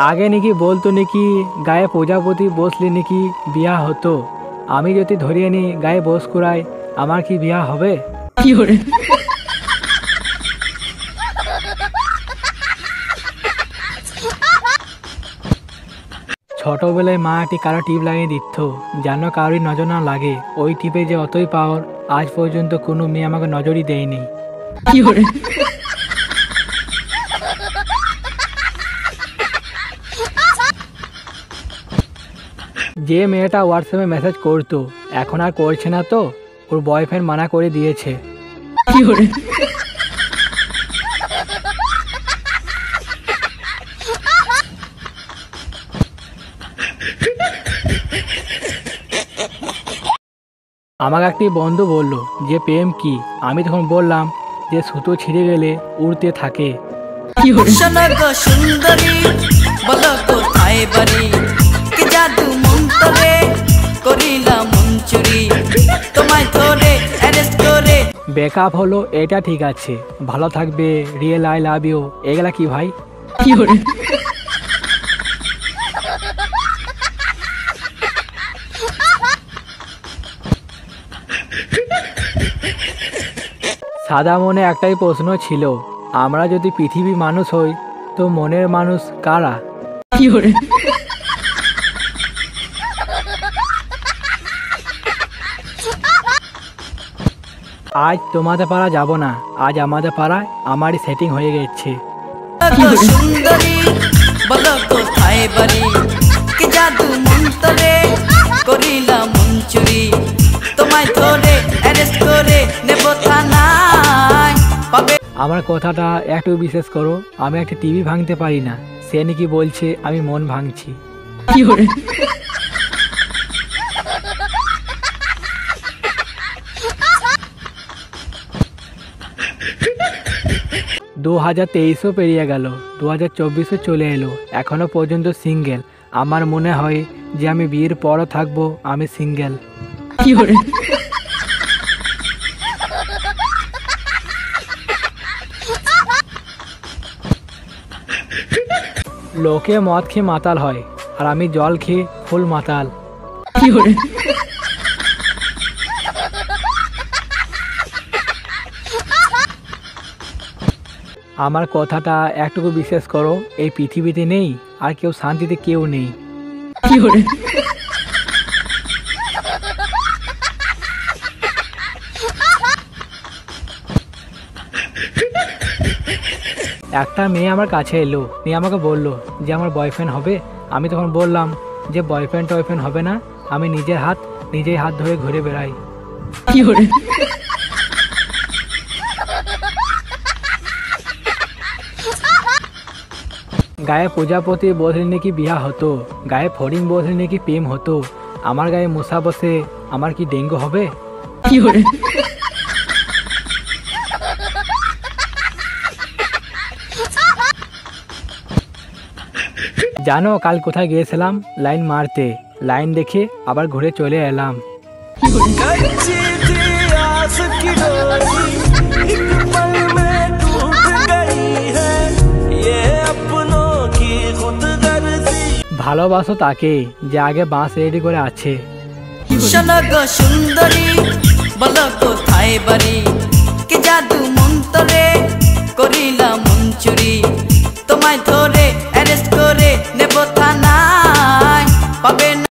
আগে নাকি বলতো নাকি গায়ে প্রজাপতি বসলে নাকি বিয়া হতো। আমি যদি ধরিয়ে নি গায়ে বস করাই আমার কি বিয়া হবে? ছোটবেলায় মা একটি কারো টিপ লাগিয়ে দিত যেন কারোর নজর না লাগে। ওই টিপে যে অতই পাওয়ার, আজ পর্যন্ত কোনো মেয়ে আমাকে নজরই দেয়নি। যে মেয়েটা হোয়াটসঅ্যাপে মেসেজ করতো এখন আর করছে না, তো ওর বয়ফ্রেন্ড মানা করে দিয়েছে। আমাকে একটি বন্ধু বলল যে প্রেম কি। আমি তখন বললাম যে সুতো ছিঁড়ে গেলে উড়তে থাকে। ব্রেকআপ হলো এটা ঠিক আছে, ভালো থাকবে, রিয়েল আই লাভ ইউ এগুলা কি ভাই? সাদা মনে একটাই প্রশ্ন ছিল, আমরা যদি পৃথিবী মানুষ হই তো মনের মানুষ কারা? আজ তোমাদের পাড়া যাব না, আজ আমাদের পাড়ায় আমারই সেটিং হয়ে গেছে। আমার কথাটা একটু বিশেষ করো, আমি একটা টিভি ভাঙতে পারি না, সে নাকি বলছে আমি মন ভাঙছি। দু 2023ও পেরিয়ে গেল, 2024ও চলে এলো, এখনো পর্যন্ত সিঙ্গেল। আমার মনে হয় যে আমি বিয়ের পরও থাকবো আমি সিঙ্গেল। লোকে মদ খেয়ে মাতাল হয় আর আমি জল খেয়ে ফুল মাতাল। আমার কথাটা একটুকু বিশ্বাস করো, এই পৃথিবীতে নেই আর কেউ শান্তিতে কেউ নেই। একটা মেয়ে আমার কাছে এলো, নিয়ে আমাকে বললো যে আমার বয়ফ্রেন্ড হবে। আমি তখন বললাম যে বয়ফ্রেন্ড হবে না, আমি নিজেই হাত ধরে ঘুরে বেড়াই। গায়ে প্রজাপতি বসলে নাকি বিয়া হতো, গায়ে ফড়িং বসলে নাকি প্রেম হতো। আমার গায়ে মশা বসে আমার কি ডেঙ্গু হবে? জানো কাল কোথায় গিয়েছিলাম? লাইন মারতে, লাইন দেখে আবার ঘুরে চলে এলাম। ভালোবাসো তাকে যে আগে বাঁশ রেডি করে আছে। সুন্দরী বলো কোথায় বাড়ি, কি জাদু মন্তরে করিলাম মন চুরি, তোমায় ধরে অ্যারেস্ট করে নেব থানায়, পাবে